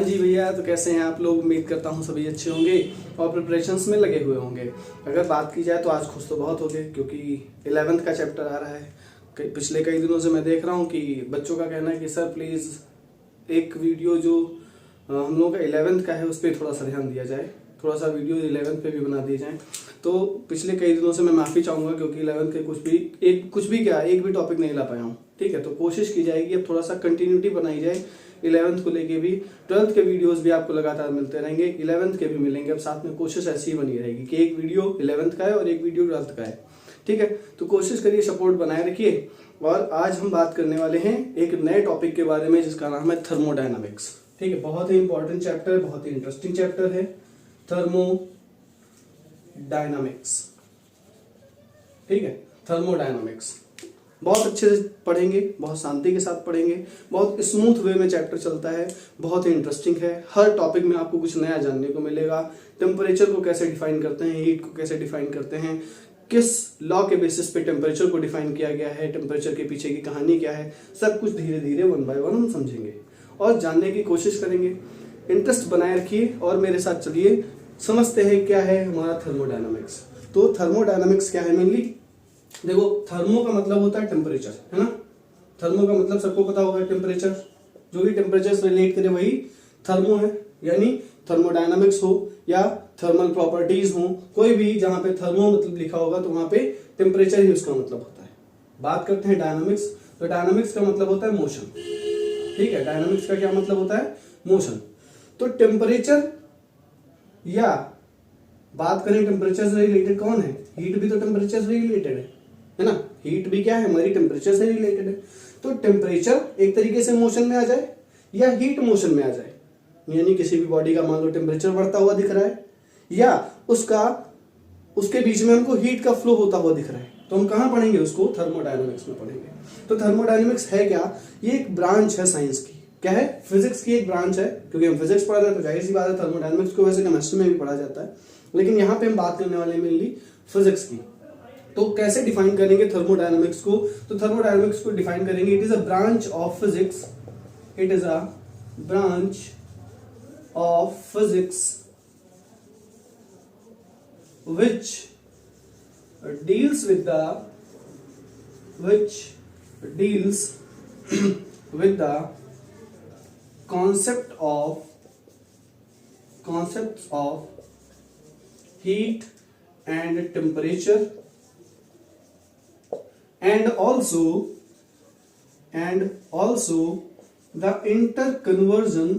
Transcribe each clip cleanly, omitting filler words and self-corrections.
जी भैया, तो कैसे हैं आप लोग? उम्मीद करता हूँ सभी अच्छे होंगे और प्रिपरेशंस में लगे हुए होंगे। अगर बात की जाए तो आज खुश तो बहुत हो गए क्योंकि 11th का चैप्टर आ रहा है। पिछले कई दिनों से मैं देख रहा हूँ कि बच्चों का कहना है कि सर प्लीज़ एक वीडियो जो हम लोगों का 11th का है उस पर थोड़ा सा ध्यान दिया जाए, थोड़ा सा वीडियो 11th पे भी बना दिए जाए। तो पिछले कई दिनों से मैं माफ़ी चाहूँगा क्योंकि 11th के एक भी टॉपिक नहीं ला पाया हूँ। ठीक है, तो कोशिश की जाएगी अब थोड़ा सा कंटिन्यूटी बनाई जाए 11th को लेके भी। 12th के वीडियोस भी आपको लगातार मिलते रहेंगे, 11th के भी मिलेंगे। अब साथ में कोशिश ऐसी ही बनी रहेगी कि एक वीडियो 11th का है और एक वीडियो 12th का है। ठीक है, तो कोशिश करिए, सपोर्ट बनाए रखिए। और आज हम बात करने वाले हैं एक नए टॉपिक के बारे में जिसका नाम है थर्मोडायनामिक्स। ठीक है, बहुत ही इंपॉर्टेंट चैप्टर है, बहुत ही इंटरेस्टिंग चैप्टर है थर्मोडायनामिक्स। ठीक है, थर्मोडायनामिक्स बहुत अच्छे से पढ़ेंगे, बहुत शांति के साथ पढ़ेंगे, बहुत स्मूथ वे में चैप्टर चलता है, बहुत ही इंटरेस्टिंग है। हर टॉपिक में आपको कुछ नया जानने को मिलेगा। टेम्परेचर को कैसे डिफाइन करते हैं, हीट को कैसे डिफाइन करते हैं, किस लॉ के बेसिस पे टेम्परेचर को डिफाइन किया गया है, टेम्परेचर के पीछे की कहानी क्या है, सब कुछ धीरे धीरे 1 बाय 1 हम समझेंगे और जानने की कोशिश करेंगे। इंटरेस्ट बनाए रखिए और मेरे साथ चलिए समझते हैं क्या है हमारा थर्मोडायनामिक्स। तो थर्मोडायनामिक्स क्या है मेनली? देखो, थर्मो का मतलब होता है टेम्परेचर, है ना। थर्मो का मतलब सबको पता होगा, टेम्परेचर। जो भी टेम्परेचर से रिलेट करे वही थर्मो है। यानी थर्मोडायनामिक्स हो या थर्मल प्रॉपर्टीज हो, कोई भी जहां पे थर्मो मतलब लिखा होगा तो वहां पे टेम्परेचर ही उसका मतलब होता है। बात करते हैं डायनामिक्स, तो डायनामिक्स का मतलब होता है मोशन। ठीक है, डायनामिक्स का क्या मतलब होता है? मोशन। तो टेम्परेचर, या बात करें टेम्परेचर से रिलेटेड कौन है? हीट भी तो टेम्परेचर से रिलेटेड है ना। हीट भी क्या है? हमारी टेम्परेचर से रिलेटेड है। तो टेम्परेचर एक तरीके से मोशन में आ जाए या हीट मोशन में आ जाए, यानी किसी भी बॉडी का मान लो टेम्परेचर बढ़ता हुआ दिख रहा है या उसके बीच में हमको हीट का फ्लो होता हुआ दिख रहा है, तो हम कहां पढ़ेंगे उसको? थर्मोडायनामिक्स में पढ़ेंगे। तो थर्मोडायनामिक्स है क्या? ये एक ब्रांच है साइंस की। क्या है? फिजिक्स की एक ब्रांच है। क्योंकि हम फिजिक्स पढ़ रहे हैं तो जाहिर सी बात है थर्मोडायनामिक्स को वैसे केमिस्ट्री में भी पढ़ा जाता है, लेकिन यहाँ पे हम बात करने वाले हैं मेनली फिजिक्स की। तो कैसे डिफाइन करेंगे थर्मोडायनामिक्स को? तो थर्मोडायनामिक्स को डिफाइन करेंगे, it is a branch of physics, it is a branch of physics which deals with the concepts of heat and temperature and also the interconversion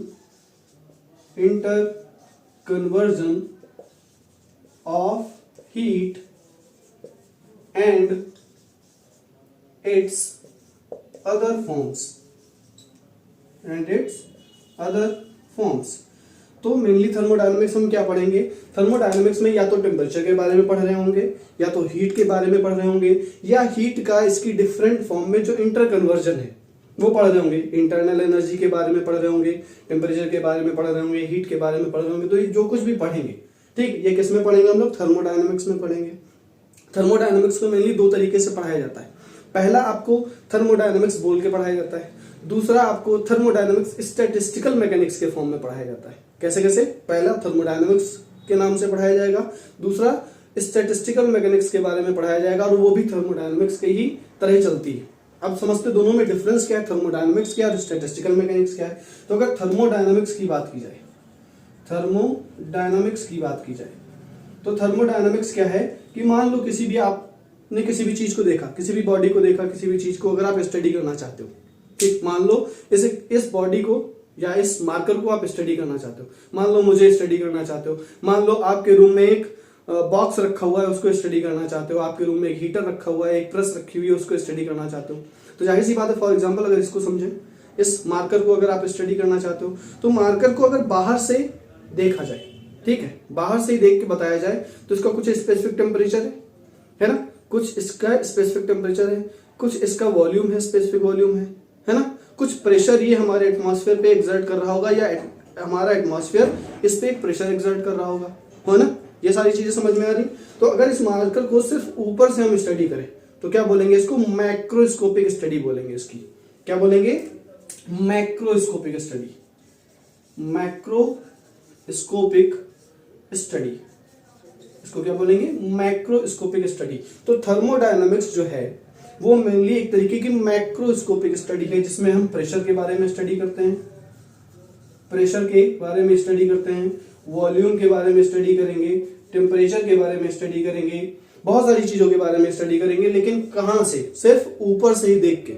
of heat and its other forms। तो mainly thermodynamics हम क्या पढ़ेंगे? Thermodynamics में या तो temperature के बारे में पढ़ रहे होंगे, या तो हीट के बारे में पढ़ रहे होंगे, या हीट का इसकी डिफरेंट फॉर्म में जो इंटरकन्वर्जन है वो पढ़ रहे होंगे। इंटरनल एनर्जी के बारे में पढ़ रहे होंगे, टेम्परेचर के बारे में पढ़ रहे होंगे, हीट के बारे में पढ़ रहे होंगे। तो ये जो कुछ भी पढ़ेंगे, ठीक, ये किस में पढ़ेंगे हम लोग? थर्मोडायनामिक्स में पढ़ेंगे। थर्मोडायनामिक्स को मेनली 2 तरीके से पढ़ाया जाता है। पहला आपको थर्मोडायनामिक्स बोल के पढ़ाया जाता है, दूसरा आपको थर्मोडायनामिक्स स्टैटिस्टिकल मैकेनिक्स के फॉर्म में पढ़ाया जाता है। कैसे कैसे? पहला थर्मोडायनामिक्स के नाम से पढ़ाया जाएगा, दूसरा स्टैटिस्टिकल मैकेनिक्स के बारे में पढ़ाया जाएगा, और वो भी थर्मोडायनामिक्स के ही तरह चलती है। अब समझते दोनों में डिफरेंस क्या है, थर्मोडायनामिक्स क्या है और स्टैटिस्टिकल मैकेनिक्स क्या है। तो अगर थर्मोडायनामिक्स की बात की जाए, तो थर्मोडायनामिक्स क्या है कि मान लो किसी भी चीज को देखा, किसी भी बॉडी को देखा, किसी भी चीज को अगर आप स्टडी करना चाहते हो, ठीक, मान लो इस बॉडी को या इस मार्कर को आप स्टडी करना चाहते हो, मान लो मुझे स्टडी करना चाहते हो, मान लो आपके रूम में एक बॉक्स रखा हुआ है उसको स्टडी करना चाहते हो, आपके रूम में एक हीटर रखा हुआ है, एक प्रेस रखी हुई है उसको स्टडी करना चाहते हो, तो जाहिर सी बात है, फॉर एग्जांपल अगर इसको समझें, इस मार्कर को अगर आप स्टडी करना चाहते हो तो मार्कर को अगर बाहर से देखा जाए, ठीक है, बाहर से ही देख के बताया जाए तो इसका कुछ स्पेसिफिक टेम्परेचर है ना, कुछ इसका स्पेसिफिक टेम्परेचर है, कुछ इसका वॉल्यूम है, स्पेसिफिक वॉल्यूम है ना, कुछ प्रेशर ये हमारे एटमॉस्फेयर पे एक्सर्ट कर रहा होगा या हमारा एटमॉस्फेयर इस पे एक प्रेशर एक्सर्ट कर रहा होगा, है ना। ये सारी चीजें समझ में आ रही। तो अगर इस मार्कर को सिर्फ ऊपर से हम स्टडी करें तो क्या बोलेंगे? इसको मैक्रोस्कोपिक स्टडी बोलेंगे। इसकी क्या बोलेंगे? Macroscopic study. Macroscopic study. इसको क्या बोलेंगे? Macroscopic study. तो थर्मोडायनामिक्स जो है वो मेनली एक तरीके की मैक्रोस्कोपिक स्टडी है, जिसमें हम प्रेशर के बारे में स्टडी करते हैं, प्रेशर के बारे में स्टडी करते हैं, वॉल्यूम के बारे में स्टडी करेंगे, टेम्परेचर के बारे में स्टडी करेंगे, बहुत सारी चीजों के बारे में स्टडी करेंगे, लेकिन कहां से? सिर्फ ऊपर से ही देख के।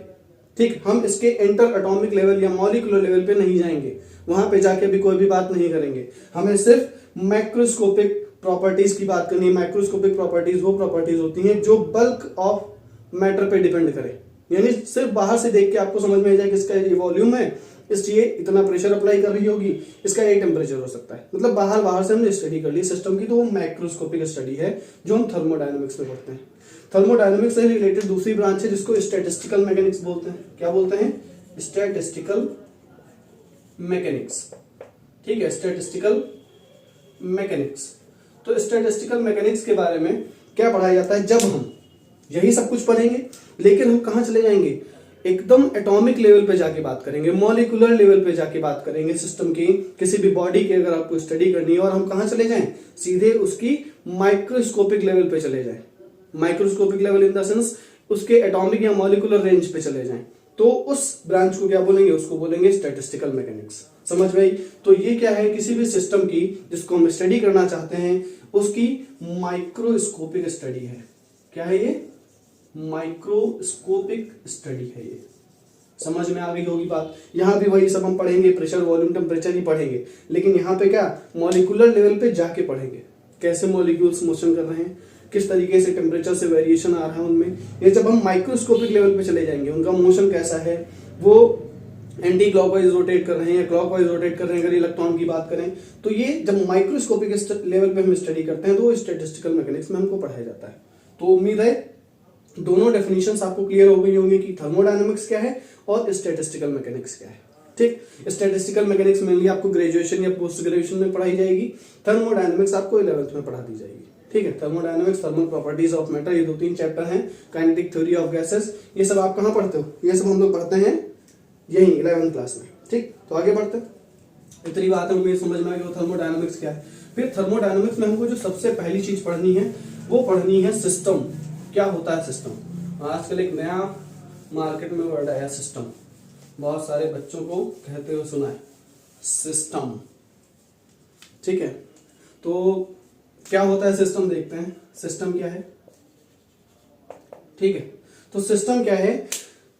ठीक, हम इसके इंटर एटॉमिक लेवल या मॉलिक्यूलर लेवल पे नहीं जाएंगे, वहां पे जाके भी कोई भी बात नहीं करेंगे। हमें सिर्फ मैक्रोस्कोपिक प्रॉपर्टीज की बात करनी है। माइक्रोस्कोपिक प्रॉपर्टीज वो प्रॉपर्टीज होती हैं जो बल्क ऑफ मैटर पे डिपेंड करे, यानी सिर्फ बाहर से देख के आपको समझ में आ जाए कि इसका ये वॉल्यूम है, इसलिए इतना प्रेशर अप्लाई कर रही होगी, इसका ये टेम्परेचर हो सकता है। मतलब बाहर से हमने स्टडी कर ली सिस्टम की, तो वो माइक्रोस्कोपिक स्टडी है जो हम थर्मोडायनामिक्स में पढ़ते हैं। थर्मोडायनामिक्स से रिलेटेड दूसरी ब्रांच है जिसको स्टैटिस्टिकल मैकेनिक्स बोलते हैं। क्या बोलते हैं? Statistical mechanics. ठीक है, स्टैटिस्टिकल मैकेनिक्स। तो स्टैटिस्टिकल मैकेनिक्स के बारे में क्या पढ़ाया जाता है? जब हम यही सब कुछ पढ़ेंगे, लेकिन हम कहां चले जाएंगे? एकदम एटॉमिक लेवल पे जाके बात करेंगे, मॉलिक्यूलर लेवल पे जाके बात करेंगे सिस्टम की, किसी भी बॉडी की अगर आपको स्टडी करनी है, और हम कहां चले जाएं? सीधे उसकी माइक्रोस्कोपिक लेवल पे चले जाएं। Microscopic level in the sense उसके एटॉमिक या मॉलिक्यूलर रेंज पे चले जाएं, तो उस ब्रांच को क्या बोलेंगे? उसको बोलेंगे स्टैटिस्टिकल मैकेनिक्स। समझ में आई? तो ये क्या है? किसी भी सिस्टम की जिसको हम स्टडी करना चाहते हैं उसकी माइक्रोस्कोपिक स्टडी है। क्या है ये? माइक्रोस्कोपिक स्टडी है ये। समझ में आ गई होगी बात? यहां भी वही सब हम पढ़ेंगे, प्रेशर, वॉल्यूम, टेम्परेचर ही पढ़ेंगे, लेकिन यहाँ पे क्या? मॉलिक्यूलर लेवल पे जाके पढ़ेंगे, कैसे मॉलिक्यूल्स मोशन कर रहे हैं, किस तरीके से टेम्परेचर से वेरिएशन आ रहा है उनमें। ये जब हम माइक्रोस्कोपिक लेवल पे चले जाएंगे, उनका मोशन कैसा है, वो एंटी क्लॉकवाइज रोटेट कर रहे हैं या क्लॉकवाइज रोटेट कर रहे हैं, अगर इलेक्ट्रॉन की बात करें, तो ये जब माइक्रोस्कोपिक लेवल पे हम स्टडी करते हैं तो वो स्टैटिस्टिकल मैकेनिक्स में हमको पढ़ाया जाता है। तो उम्मीद है दोनों डेफिनेशंस आपको क्लियर हो गई होंगी कि थर्मोडायनामिक्स क्या है और स्टैटिस्टिकल मैकेनिक्स क्या है। ठीक, स्टैटिस्टिकल मैकेनिक्स मेनली आपको ग्रेजुएशन या पोस्ट ग्रेजुएशन में पढ़ाई जाएगी, थर्मोडायनामिक्स आपको 11th में पढ़ा दी जाएगी। ठीक है, thermodynamics, thermal properties of matter, ये 2-3 चैप्टर हैं। काइनेटिक थ्योरी ऑफ गैसेस, ये सब आप कहां पढ़ते हो? ये सब हम लोग पढ़ते हैं यही 11th क्लास में। ठीक, तो आगे बढ़ते हैं। इतनी बात है, उम्मीद समझ में आ गई थर्मोडायनामिक्स क्या है। फिर थर्मोडायनामिक्स में हमको जो सबसे पहली चीज पढ़नी है वो पढ़नी है सिस्टम। क्या होता है सिस्टम? आजकल एक नया मार्केट में वर्ड आया सिस्टम, बहुत सारे बच्चों को कहते हुए सुना है सिस्टम। ठीक है, तो क्या होता है सिस्टम? देखते हैं सिस्टम क्या है। ठीक है, तो सिस्टम क्या है?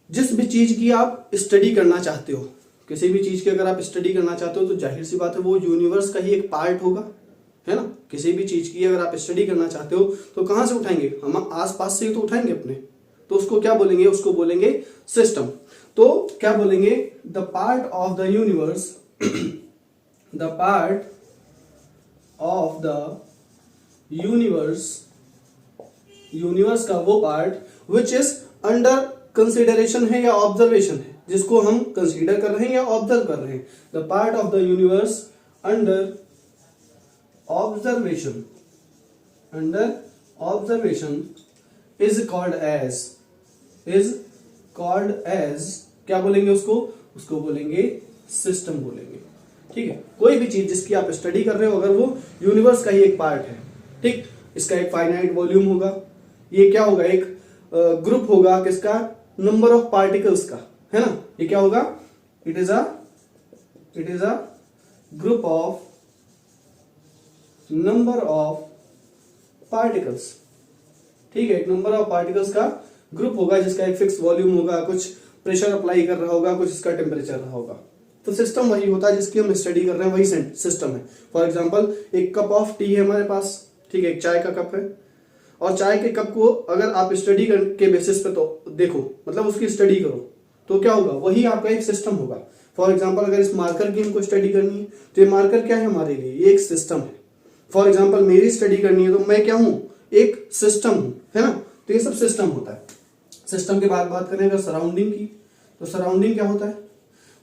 जिस भी चीज की आप स्टडी करना चाहते हो, किसी भी चीज की अगर आप स्टडी करना चाहते हो तो जाहिर सी बात है वो यूनिवर्स का ही एक पार्ट होगा, है ना। किसी भी चीज की अगर आप स्टडी करना चाहते हो तो कहां से उठाएंगे? हम आसपास से ही तो उठाएंगे अपने, तो उसको क्या बोलेंगे? उसको बोलेंगे सिस्टम। तो क्या बोलेंगे? The part of the universe, the part of the universe, universe का वो part which is under consideration है या ऑब्जर्वेशन है, जिसको हम कंसीडर कर रहे हैं या ऑब्जर्व कर रहे हैं। The part of the universe under observation, under observation is called as, क्या बोलेंगे उसको? उसको बोलेंगे सिस्टम बोलेंगे। ठीक है, कोई भी चीज जिसकी आप स्टडी कर रहे हो अगर वो यूनिवर्स का ही एक पार्ट है, ठीक, इसका एक फाइनाइट वॉल्यूम होगा, ये क्या होगा? एक ग्रुप होगा किसका? नंबर ऑफ पार्टिकल्स का, है ना। ये क्या होगा? It is a group of number of particles. ठीक है, एक नंबर ऑफ पार्टिकल्स का ग्रुप होगा जिसका एक फिक्स वॉल्यूम होगा, कुछ प्रेशर अप्लाई कर रहा होगा, कुछ इसका टेम्परेचर रहा होगा। तो सिस्टम वही होता है जिसकी हम स्टडी कर रहे हैं, वही सिस्टम है। फॉर एग्जांपल एक कप ऑफ टी है हमारे पास, ठीक है, एक चाय का कप है, और चाय के कप को अगर आप स्टडी के बेसिस पे तो देखो, मतलब उसकी स्टडी करो, तो क्या होगा? वही आपका एक सिस्टम होगा। फॉर एग्जांपल अगर इस मार्कर की हमको स्टडी करनी है तो ये मार्कर क्या है हमारे लिए? ये एक सिस्टम है। फॉर एग्जांपल मेरी स्टडी करनी है तो मैं क्या हूं? एक सिस्टम हूं, है ना। तो ये सब सिस्टम होता है। सिस्टम के बाद बात करें अगर सराउंडिंग की, तो सराउंडिंग क्या होता है?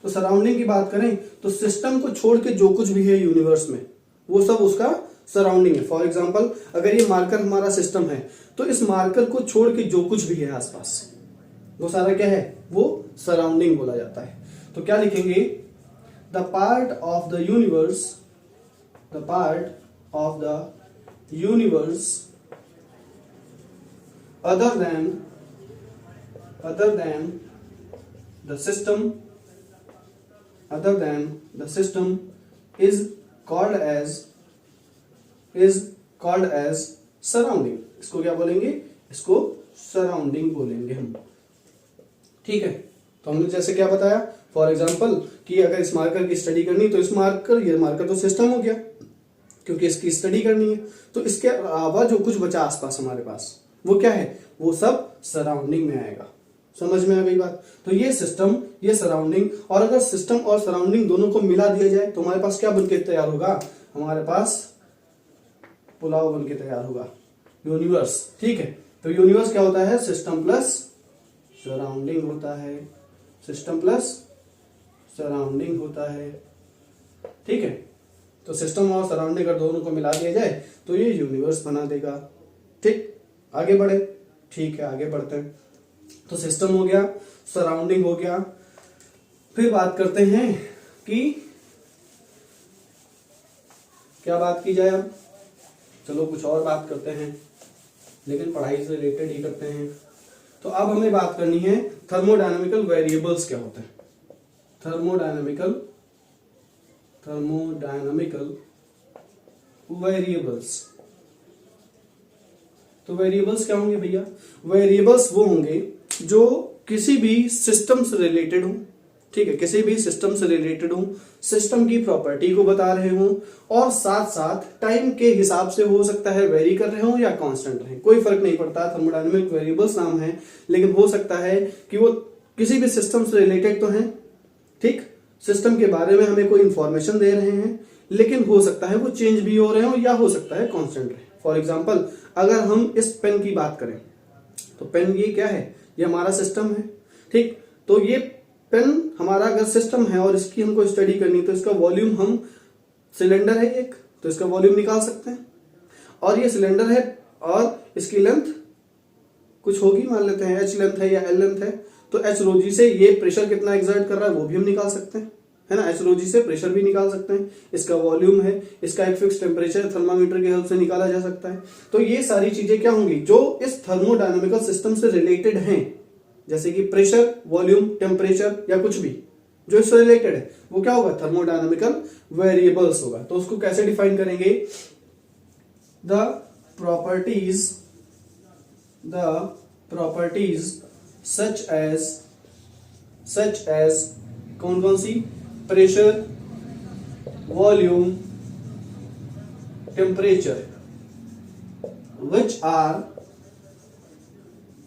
तो सराउंडिंग की बात करें तो सिस्टम को छोड़ के जो कुछ भी है यूनिवर्स में वो सब उसका सराउंडिंग है। फॉर एग्जांपल अगर ये मार्कर हमारा सिस्टम है तो इस मार्कर को छोड़ के जो कुछ भी है आसपास वो सारा क्या है? वो सराउंडिंग बोला जाता है। तो क्या लिखेंगे? The part of the universe, the part of the universe other than the system, other than the system is called as surrounding. इसको क्या बोलेंगे? इसको सराउंडिंग बोलेंगे हम। ठीक है, तो हमने जैसे क्या बताया, फॉर एग्जांपल कि अगर इस मार्कर की स्टडी करनी तो इस मार्कर, ये मार्कर तो सिस्टम हो गया क्योंकि इसकी स्टडी करनी है। तो इसके अलावा जो कुछ बचा आसपास हमारे पास वो क्या है? वो सब सराउंडिंग में आएगा। समझ में आ गई बात? तो ये सिस्टम, ये सराउंडिंग, और अगर सिस्टम और सराउंडिंग दोनों को मिला दिया जाए तो हमारे पास क्या बनके तैयार होगा? हमारे पास पुलाव बनके तैयार होगा, यूनिवर्स। ठीक है, तो यूनिवर्स क्या होता है? सिस्टम प्लस सराउंडिंग होता है, सिस्टम प्लस सराउंडिंग होता है। ठीक है, तो सिस्टम और सराउंडिंग अगर दोनों को मिला दिया जाए तो ये यूनिवर्स बना देगा। ठीक, आगे बढ़े। ठीक है, आगे बढ़ते हैं। तो सिस्टम हो गया, सराउंडिंग हो गया। फिर बात करते हैं कि क्या बात की जाए अब? चलो कुछ और बात करते हैं, लेकिन पढ़ाई से रिलेटेड ही करते हैं। तो अब हमें बात करनी है थर्मोडायनामिकल वेरिएबल्स क्या होते हैं। थर्मोडायनामिकल वेरिएबल्स। तो वेरिएबल्स क्या होंगे भैया? वेरिएबल्स वो होंगे जो किसी भी सिस्टम से रिलेटेड हो। ठीक है, किसी भी सिस्टम से रिलेटेड हो, सिस्टम की प्रॉपर्टी को बता रहे हो, और साथ साथ टाइम के हिसाब से हो सकता है वेरी कर रहे हो या कांस्टेंट रहे, कोई फर्क नहीं पड़ता। थर्मोडायनामिक वेरिएबल्स नाम है, लेकिन हो सकता है कि वो किसी भी सिस्टम से रिलेटेड तो है। ठीक, सिस्टम के बारे में हमें कोई इंफॉर्मेशन दे रहे हैं, लेकिन हो सकता है वो चेंज भी हो रहे हो या हो सकता है कांस्टेंट रहे। फॉर एग्जांपल अगर हम इस पेन की बात करें तो पेन ये क्या है? ये हमारा सिस्टम है। ठीक, तो ये पेन हमारा अगर सिस्टम है और इसकी हमको स्टडी करनी, तो इसका वॉल्यूम, हम सिलेंडर है एक, तो इसका वॉल्यूम निकाल सकते हैं, और ये सिलेंडर है और इसकी लेंथ कुछ होगी, मान लेते हैं h लेंथ है या l लेंथ है, तो h रो जी से ये प्रेशर कितना एग्जर्ट कर रहा है वो भी हम निकाल सकते हैं, है ना। h रो जी से प्रेशर भी निकाल सकते हैं, इसका वॉल्यूम है, इसका एक फिक्स टेम्परेचर थर्मामीटर की हेल्प से निकाला जा सकता है। तो ये सारी चीजें क्या होंगी जो इस थर्मोडायनामिकल सिस्टम से रिलेटेड हैं, जैसे कि प्रेशर, वॉल्यूम, टेम्परेचर या कुछ भी जो इससे रिलेटेड है, वो क्या होगा? थर्मोडायनामिकल वेरिएबल्स होगा। तो उसको कैसे डिफाइन करेंगे? द प्रॉपर्टीज सच एज कौन कौन सी? Pressure, volume, temperature,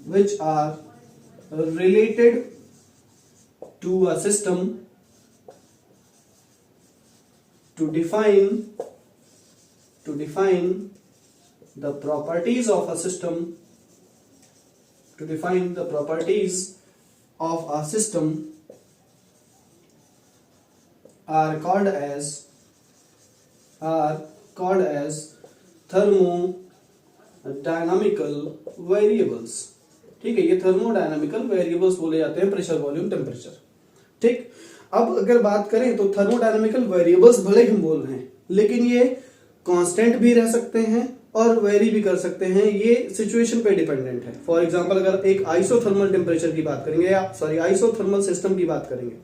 which are related to a system to define the properties of a system, to define the properties of a system are called as thermodynamical variables। ठीक है, ये थर्मोडायनामिकल variables बोले जाते हैं, pressure, volume, temperature. ठीक, अब अगर बात करें तो थर्मोडायनामिकल वेरिएबल्स भले हम बोल रहे हैं, लेकिन ये कांस्टेंट भी रह सकते हैं और वेरी भी कर सकते हैं, ये सिचुएशन पे डिपेंडेंट है। फॉर एग्जांपल अगर एक आइसोथर्मल टेम्परेचर की बात करेंगे, या सॉरी आइसोथर्मल सिस्टम की बात करेंगे,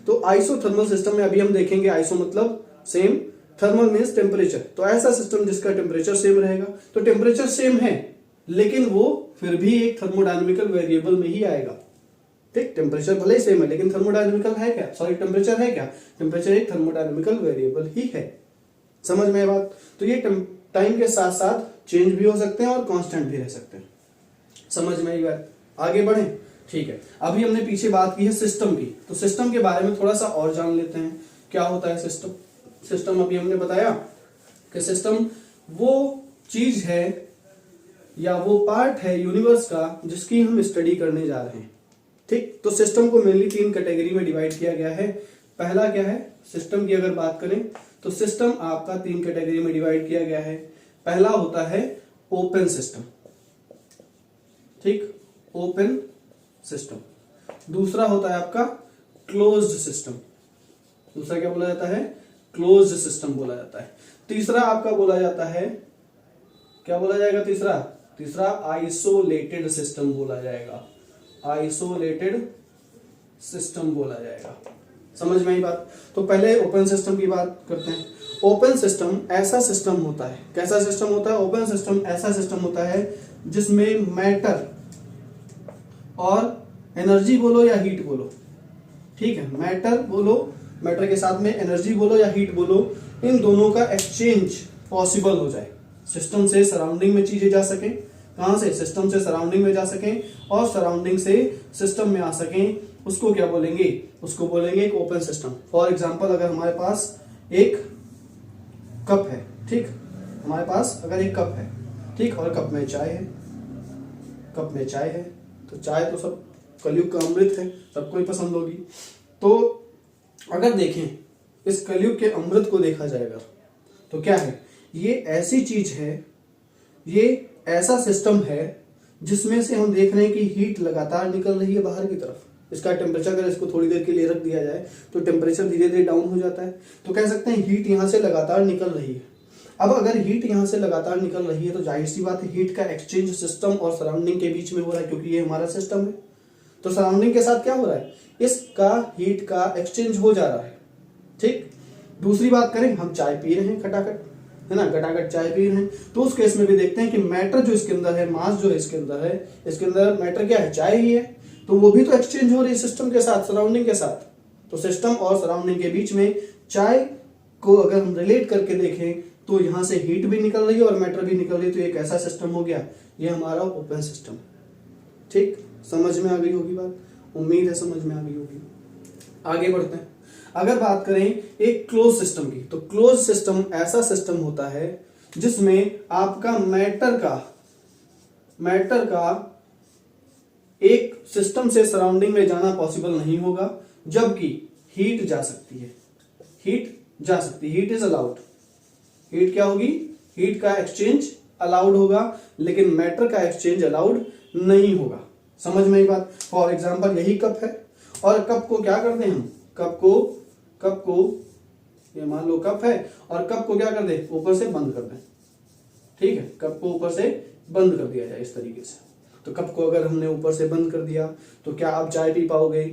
तो आइसोथर्मल सिस्टम में अभी हम देखेंगे, आइसो मतलब सेम, थर्मल मीन्स टेम्परेचर, तो ऐसा सिस्टम जिसका टेम्परेचर सेम रहेगा। तो टेम्परेचर सेम है लेकिन वो फिर भी एक थर्मोडायनामिकल वेरिएबल में ही आएगा। ठीक, टेम्परेचर भले ही सेम है लेकिन थर्मोडायनामिकल है क्या? सॉरी, टेम्परेचर है क्या? टेम्परेचर एक थर्मोडायनामिकल वेरिएबल ही है। समझ में बात? तो ये टाइम के साथ साथ चेंज भी हो सकते हैं और कांस्टेंट भी रह सकते हैं। समझ में आई बात? आगे बढ़े। ठीक है, अभी हमने पीछे बात की है सिस्टम की, तो सिस्टम के बारे में थोड़ा सा और जान लेते हैं। क्या होता है सिस्टम? सिस्टम अभी हमने बताया कि सिस्टम वो चीज है या वो पार्ट है यूनिवर्स का जिसकी हम स्टडी करने जा रहे हैं। ठीक, तो सिस्टम को मेनली 3 कैटेगरी में डिवाइड किया गया है। पहला क्या है? सिस्टम की अगर बात करें तो सिस्टम आपका 3 कैटेगरी में डिवाइड किया गया है। पहला होता है ओपन सिस्टम। ठीक, ओपन सिस्टम। दूसरा होता है आपका क्लोज्ड सिस्टम, दूसरा क्या बोला जाता है, क्लोज्ड सिस्टम बोला जाता है। तीसरा आपका बोला जाता है, क्या बोला जाएगा तीसरा आइसोलेटेड सिस्टम बोला जाएगा, आइसोलेटेड सिस्टम बोला जाएगा। समझ में आई बात। तो पहले ओपन सिस्टम की बात करते हैं। ओपन सिस्टम ऐसा सिस्टम होता है, कैसा सिस्टम होता है, ओपन सिस्टम ऐसा सिस्टम होता है जिसमें मैटर और एनर्जी बोलो या हीट बोलो, ठीक है, मैटर बोलो, मैटर के साथ में एनर्जी बोलो या हीट बोलो, इन दोनों का एक्सचेंज पॉसिबल हो जाए। सिस्टम से सराउंडिंग में चीजें जा सकें, कहां से, सिस्टम से सराउंडिंग में जा सकें और सराउंडिंग से सिस्टम में आ सकें, उसको क्या बोलेंगे, उसको बोलेंगे एक ओपन सिस्टम। फॉर एग्जांपल अगर हमारे पास एक कप है, ठीक, हमारे पास अगर एक कप है, ठीक, और कप में चाय है, कप में चाय है, तो चाय तो सब कलयुग का अमृत है, सबको ही पसंद होगी। तो अगर देखें इस कलयुग के अमृत को देखा जाएगा तो क्या है, ये ऐसी चीज है, ये ऐसा सिस्टम है जिसमें से हम देख रहे हैं कि हीट लगातार निकल रही है बाहर की तरफ। इसका टेम्परेचर अगर इसको थोड़ी देर के लिए रख दिया जाए तो टेम्परेचर धीरे धीरे डाउन हो जाता है, तो कह सकते हैं हीट यहाँ से लगातार निकल रही है। अब अगर हीट यहाँ से लगातार निकल रही है तो जाहिर सी बात है हीट का एक्सचेंज सिस्टम और सराउंडिंग के बीच में हो रहा है, क्योंकि ये हमारा सिस्टम है। तो सराउंडिंग के साथ क्या हो रहा है, इसका हीट का एक्सचेंज हो जा रहा है, ठीक। दूसरी बात करें, हम चाय पी रहे हैं खटाखट, है ना, खटाखट चाय पी रहे हैं, तो उस केस में भी देखते हैं कि मैटर जो इसके अंदर है, मास जो है इसके अंदर है, इसके अंदर मैटर क्या है, चाय ही है, तो वो भी तो एक्सचेंज हो रही है सिस्टम के साथ, सराउंडिंग के साथ। तो सिस्टम और सराउंडिंग के बीच में चाय को अगर हम रिलेट करके देखें तो यहाँ से हीट भी निकल रही है और मैटर भी निकल रही है, तो एक ऐसा सिस्टम हो गया, ये हमारा ओपन सिस्टम। ठीक, समझ में आ गई होगी बात, उम्मीद है समझ में आ गई होगी। आगे बढ़ते हैं। अगर बात करें एक क्लोज सिस्टम की, तो क्लोज सिस्टम ऐसा सिस्टम होता है जिसमें आपका मैटर का एक सिस्टम से सराउंडिंग में जाना पॉसिबल नहीं होगा, जबकि हीट जा सकती है, हीट इज अलाउड। हीट क्या होगी, हीट का एक्सचेंज अलाउड होगा, लेकिन मैटर का एक्सचेंज अलाउड नहीं होगा। समझ में आई बात। फॉर एग्जांपल यही कप है और कप को क्या करते हैं हम, कप को ये मान लो कप है और कप को क्या कर दे, ऊपर से बंद कर दें, ठीक है, कप को ऊपर से बंद कर दिया जाए इस तरीके से। तो कप को अगर हमने ऊपर से बंद कर दिया तो क्या आप चाय पी पाओगे,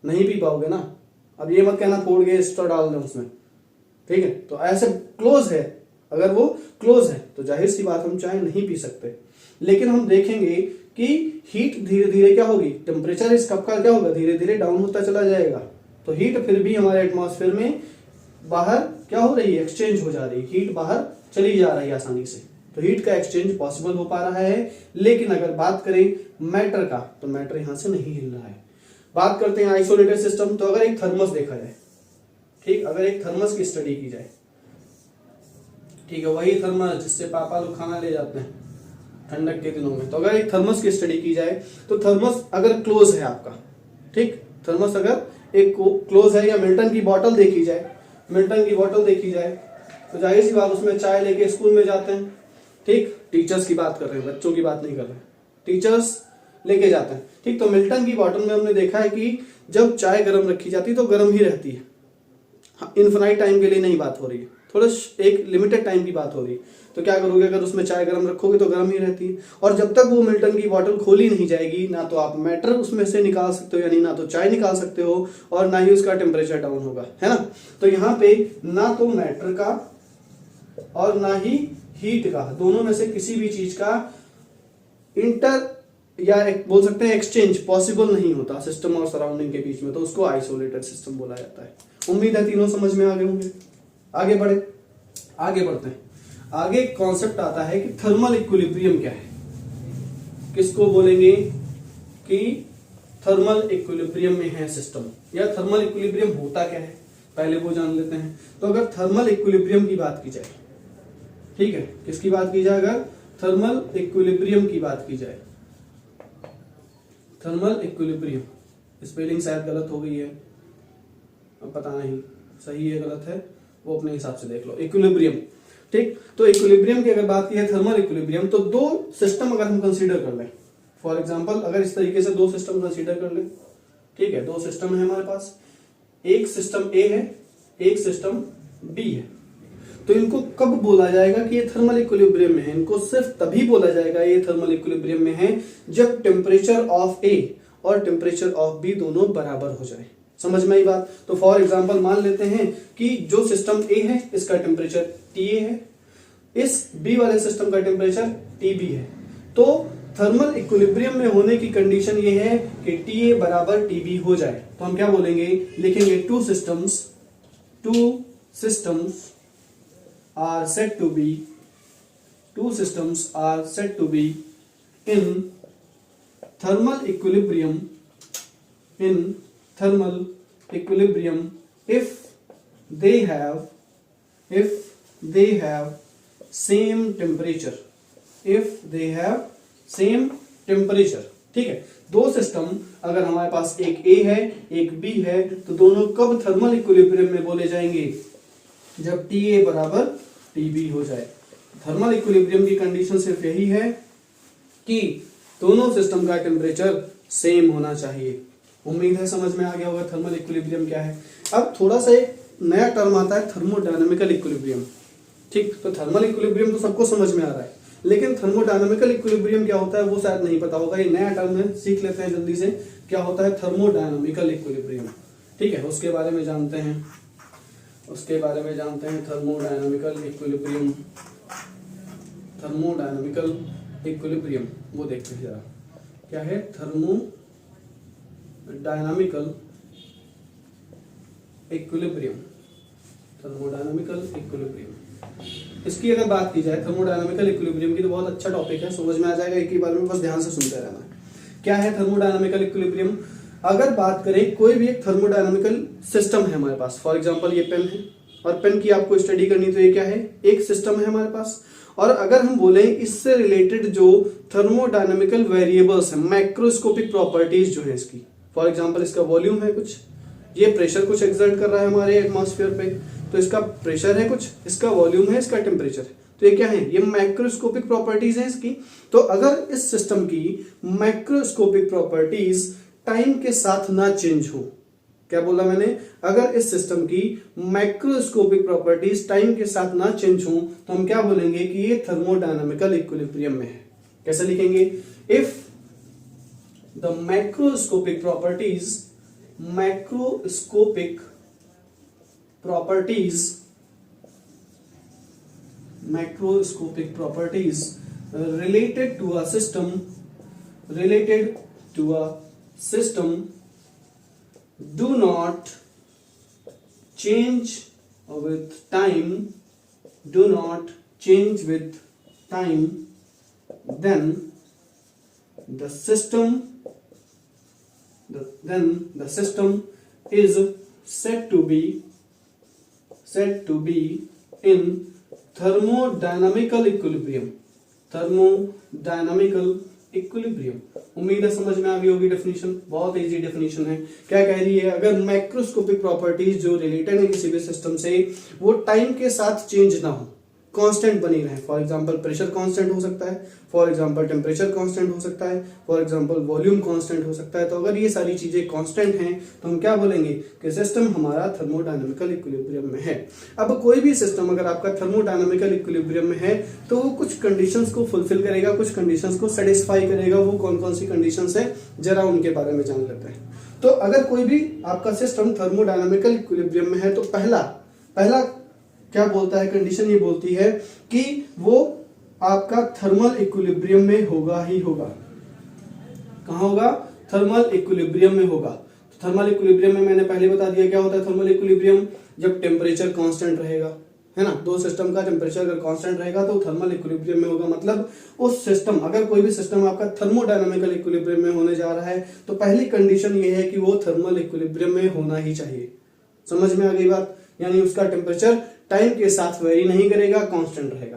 नहीं पी पाओगे ना। अब ये मत कहना फोड़ के स्ट्रॉ डाल दें उसमें, ठीक है। तो ऐसे क्लोज है, अगर वो क्लोज है तो जाहिर सी बात हम चाय नहीं पी सकते। लेकिन हम देखेंगे कि हीट धीरे धीरे क्या होगी, टेम्परेचर इस कप का क्या होगा, धीरे धीरे डाउन होता चला जाएगा, तो हीट फिर भी हमारे एटमॉस्फेयर में बाहर क्या हो रही है, एक्सचेंज हो जा रही है, हीट बाहर चली जा रही है आसानी से, तो हीट का एक्सचेंज पॉसिबल हो पा रहा है। लेकिन अगर बात करें मैटर का, तो मैटर यहां से नहीं हिल रहा है। बात करते हैं आइसोलेटेड सिस्टम। तो अगर एक थर्मस देखा जाए, ठीक, अगर एक थर्मस की स्टडी की जाए, ठीक है, वही थर्मस जिससे पापा लोग खाना ले जाते हैं ठंडक के दिनों में, तो अगर एक थर्मस की स्टडी की जाए तो थर्मस अगर क्लोज है आपका, ठीक, थर्मस अगर एक क्लोज है, या मिल्टन की बोतल देखी जाए, तो जाहिर सी बात उसमें चाय लेके स्कूल में जाते हैं, ठीक, टीचर्स की बात कर रहे हैं, बच्चों की बात नहीं कर रहे हैं, टीचर्स लेके जाते हैं, ठीक। तो मिल्टन की बॉटल में हमने देखा है कि जब चाय गर्म रखी जाती है तो गर्म ही रहती है, इन्फिनाइट टाइम के लिए नहीं बात हो रही है, थोड़ा एक लिमिटेड टाइम की बात हो रही है। तो क्या करोगे, अगर उसमें चाय गर्म रखोगे तो गर्म ही रहती है, और जब तक वो मिल्टन की बॉटल खोली नहीं जाएगी, ना तो आप मैटर उसमें से निकाल सकते हो, यानी ना तो चाय निकाल सकते हो, और ना ही उसका टेम्परेचर डाउन होगा, है ना। तो यहाँ पे ना तो मैटर का और ना ही हीट का, दोनों में से किसी भी चीज का बोल सकते हैं एक्सचेंज पॉसिबल नहीं होता सिस्टम और सराउंडिंग के बीच में, तो उसको आइसोलेटेड सिस्टम बोला जाता है। उम्मीद है तीनों समझ में आ गए होंगे। आगे बढ़ते हैं। आगे कॉन्सेप्ट आता है कि थर्मल इक्विलिब्रियम क्या है, किसको बोलेंगे कि थर्मल इक्विलिब्रियम में है सिस्टम, या थर्मल इक्विलिब्रियम होता क्या है, पहले वो जान लेते हैं। तो अगर थर्मल इक्विलिब्रियम की बात की जाए, ठीक है, किसकी बात की जाए, अगर थर्मल इक्विलिब्रियम की बात की जाए, थर्मल इक्विलिब्रियम, स्पेलिंग शायद गलत हो गई है, अब पता नहीं सही है गलत है, वो अपने हिसाब से देख लो। इक्विलिब्रियम, ठीक। तो इक्विलिब्रियम की अगर बात की है, थर्मल इक्विलिब्रियम, तो दो सिस्टम अगर हम कंसीडर कर लें, फॉर एग्जांपल अगर इस तरीके से दो सिस्टम कंसीडर कर लें, ठीक है, दो सिस्टम है हमारे पास, एक सिस्टम ए है एक सिस्टम बी है। तो इनको कब बोला जाएगा कि ये थर्मल इक्विलिब्रियम में है? इनको सिर्फ तभी बोला जाएगा ये थर्मल इक्विलिब्रियम में है जब टेम्परेचर ऑफ ए और टेम्परेचर ऑफ बी दोनों बराबर हो जाए। समझ में आई बात? तो फॉर एग्जांपल मान लेते हैं कि जो सिस्टम ए है इसका टेम्परेचर टी ए है, इस बी वाले सिस्टम का टेम्परेचर टी बी है। तो थर्मल इक्विलिब्रियम में होने की कंडीशन ये है कि टी ए बराबर टी बी हो जाए। तो हम क्या बोलेंगे, लिखेंगे to systems are said to be in thermal equilibrium if they have same temperature, ठीक है। दो सिस्टम अगर हमारे पास एक ए है एक बी है तो दोनों कब थर्मल इक्विलिब्रियम में बोले जाएंगे? जब टी ए बराबर टी बी हो जाए। थर्मल इक्विलिब्रियम की कंडीशन सिर्फ यही है कि दोनों सिस्टम का टेम्परेचर सेम होना चाहिए। उम्मीद है समझ में आ गया होगा थर्मल इक्विलिब्रियम क्या है। अब थोड़ा सा एक नया टर्म आता है थर्मोडायनामिकल इक्विलिब्रियम। ठीक, तो थर्मल इक्विलिब्रियम तो सबको समझ में आ रहा है, लेकिन थर्मोडायनामिकल इक्विलिब्रियम क्या होता है वो शायद नहीं पता होगा। ये नया टर्म है, सीख लेते हैं जल्दी से। क्या होता है थर्मोडायनामिकल इक्विलिब्रियम? ठीक है, उसके बारे में जानते हैं थर्मोडायनामिकल इक्विलिब्रियम वो देखते हैं जरा क्या है थर्मोडायनामिकल इक्विलिब्रियम। इसकी अगर बात की जाए थर्मोडायनामिकल इक्विलिब्रियम की तो बहुत अच्छा टॉपिक है, समझ में आ जाएगा। एक ही बार में बस ध्यान से सुनते रहना। क्या है थर्मोडायनामिकल इक्विलिब्रियम? अगर बात करें कोई भी एक थर्मोडायनामिकल सिस्टम है हमारे पास, फॉर एग्जांपल ये पेन है और पेन की आपको स्टडी करनी, तो ये क्या है? एक सिस्टम है हमारे पास। और अगर हम बोले इससे रिलेटेड जो थर्मोडायनामिकल वेरिएबल्स हैं, मैक्रोस्कोपिक प्रॉपर्टीज जो है इसकी, फॉर एग्जांपल इसका वॉल्यूम है कुछ, ये प्रेशर कुछ एक्सर्ट कर रहा है हमारे एटमॉस्फेयर पे, तो इसका प्रेशर है कुछ, इसका वॉल्यूम है, इसका टेम्परेचर है। तो ये क्या है? ये मैक्रोस्कोपिक प्रॉपर्टीज है इसकी। तो अगर इस सिस्टम की मैक्रोस्कोपिक प्रॉपर्टीज टाइम के साथ ना चेंज हो, क्या बोला मैंने? अगर इस सिस्टम की मैक्रोस्कोपिक प्रॉपर्टीज टाइम के साथ ना चेंज हो तो हम क्या बोलेंगे कि ये थर्मोडायनामिकल इक्विलिब्रियम में है। कैसे लिखेंगे? If the macroscopic properties related to a system do not change with time, then the system is said to be in thermodynamical equilibrium। उम्मीद है समझ में आ गई होगी डेफिनेशन। बहुत इजी डेफिनेशन है। क्या कह रही है? अगर मैक्रोस्कोपिक प्रॉपर्टीज जो रिलेटेड है किसी भी सिस्टम से वो टाइम के साथ चेंज ना हो, कांस्टेंट बनी रहे। फॉर एग्जांपल प्रेशर कांस्टेंट हो सकता है, फॉर एग्जांपल टेम्परेचर कांस्टेंट हो सकता है, फॉर एग्जांपल वॉल्यूम कांस्टेंट हो सकता है। तो अगर ये सारी चीजें कांस्टेंट हैं तो हम क्या बोलेंगे कि सिस्टम हमारा थर्मोडायनामिकल इक्विलिब्रियम में है। अब कोई भी सिस्टम अगर आपका थर्मोडायनामिकल इक्विलिब्रियम में है तो वो कुछ कंडीशंस को फुलफिल करेगा, कुछ कंडीशंस को सेटिस्फाई करेगा। वो कौन कौन सी कंडीशंस है जरा उनके बारे में जान लेते हैं। तो अगर कोई भी आपका सिस्टम थर्मोडायनामिकल इक्विलिब्रियम में है तो पहला क्या बोलता है? कंडीशन ये बोलती है कि वो आपका थर्मल इक्विलिब्रियम में होगा ही होगा। कहां होगा? थर्मल इक्विलिब्रियम में होगा। तो थर्मल इक्विलिब्रियम में मैंने पहले बता दिया क्या होता है थर्मल इक्विलिब्रियम। जब टेम्परेचर कांस्टेंट रहेगा, है ना, दो सिस्टम का टेम्परेचर अगर कांस्टेंट रहेगा तो थर्मल इक्विलिब्रियम में होगा। मतलब उस सिस्टम, अगर कोई भी सिस्टम आपका थर्मोडायनामिकल इक्विलिब्रियम में होने जा रहा है तो पहली कंडीशन ये है कि वो थर्मल इक्विलिब्रियम में होना ही चाहिए। समझ में आ गई बात? यानी उसका टेम्परेचर टाइम के साथ वेरी नहीं करेगा, कांस्टेंट रहेगा।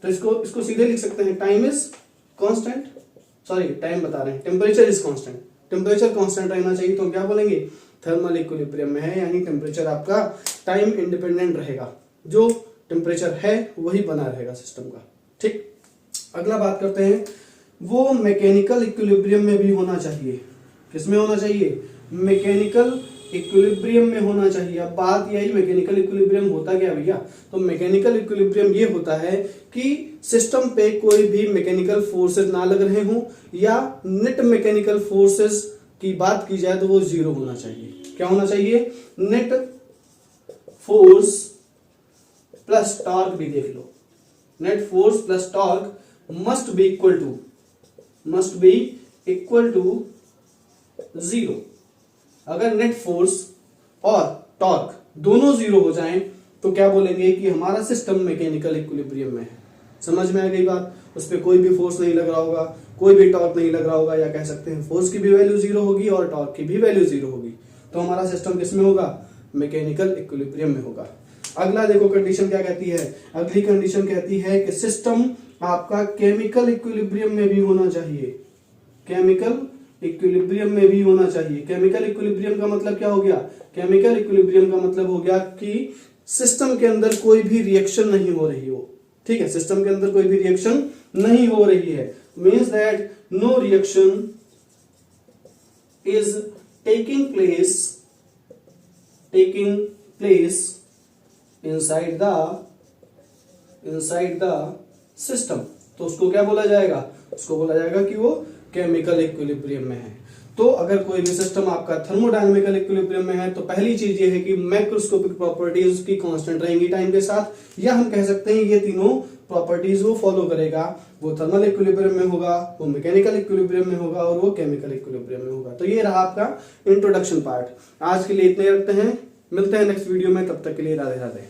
तो इसको सीधे लिख सकते हैं time is constant, sorry time बता रहे हैं, temperature is constant. Temperature constant रहना चाहिए तो हम क्या बोलेंगे? थर्मल इक्विलिब्रियम में है, यानी टेम्परेचर आपका टाइम इंडिपेंडेंट रहेगा। जो टेम्परेचर है वही बना रहेगा सिस्टम का। ठीक, अगला बात करते हैं, वो मैकेनिकल इक्विलिब्रियम में भी होना चाहिए। किसमें होना चाहिए? मैकेनिकल इक्विलिब्रियम में होना चाहिए। अब बात यही, मैकेनिकल इक्विलिब्रियम होता क्या भैया? तो मैकेनिकल इक्विलिब्रियम ये होता है कि सिस्टम पे कोई भी मैकेनिकल फोर्सेस ना लग रहे हों, या नेट मैकेनिकल फोर्सेस की बात की जाए तो वो जीरो होना चाहिए। क्या होना चाहिए? नेट फोर्स प्लस टॉर्क भी देख लो, net force plus torque must be equal to zero. अगर नेट फोर्स और टॉर्क दोनों जीरो हो जाएं तो क्या बोलेंगे कि हमारा सिस्टम मैकेनिकल इक्विलिब्रियम में है। समझ में आ गई बात? उस पर कोई भी फोर्स नहीं लग रहा होगा, कोई भी टॉर्क नहीं लग रहा होगा, या कह सकते हैं फोर्स की भी वैल्यू जीरो होगी और टॉर्क की भी वैल्यू जीरो होगी, तो हमारा सिस्टम किस में होगा? मैकेनिकल इक्विलिब्रियम में होगा। अगला देखो कंडीशन क्या कहती है। अगली कंडीशन कहती है कि सिस्टम आपका केमिकल इक्विलिब्रियम में भी होना चाहिए। केमिकल इक्विलिब्रियम में भी होना चाहिए। केमिकल इक्विलिब्रियम का मतलब क्या हो गया? केमिकल इक्विलिब्रियम का मतलब हो गया कि सिस्टम के अंदर कोई भी रिएक्शन नहीं हो रही हो। ठीक है, सिस्टम के अंदर कोई भी रिएक्शन नहीं हो रही है, means that no reaction is taking place inside the system. तो उसको क्या बोला जाएगा? उसको बोला जाएगा कि वो केमिकल इक्विलिब्रियम में है। तो अगर कोई भी सिस्टम आपका थर्मोडायनेमिकल इक्विलिब्रियम में है तो पहली चीज ये है कि मैक्रोस्कोपिक प्रॉपर्टीज उसकी कांस्टेंट रहेंगी टाइम के साथ, या हम कह सकते हैं ये तीनों प्रॉपर्टीज वो फॉलो करेगा। वो थर्मल इक्विलिब्रियम में होगा, वो मैकेनिकल इक्विलिब्रियम में होगा और वो केमिकल इक्विलिब्रियम में होगा। तो ये रहा आपका इंट्रोडक्शन पार्ट। आज के लिए इतने रखते हैं, मिलते हैं नेक्स्ट वीडियो में, तब तक के लिए राधे राधे।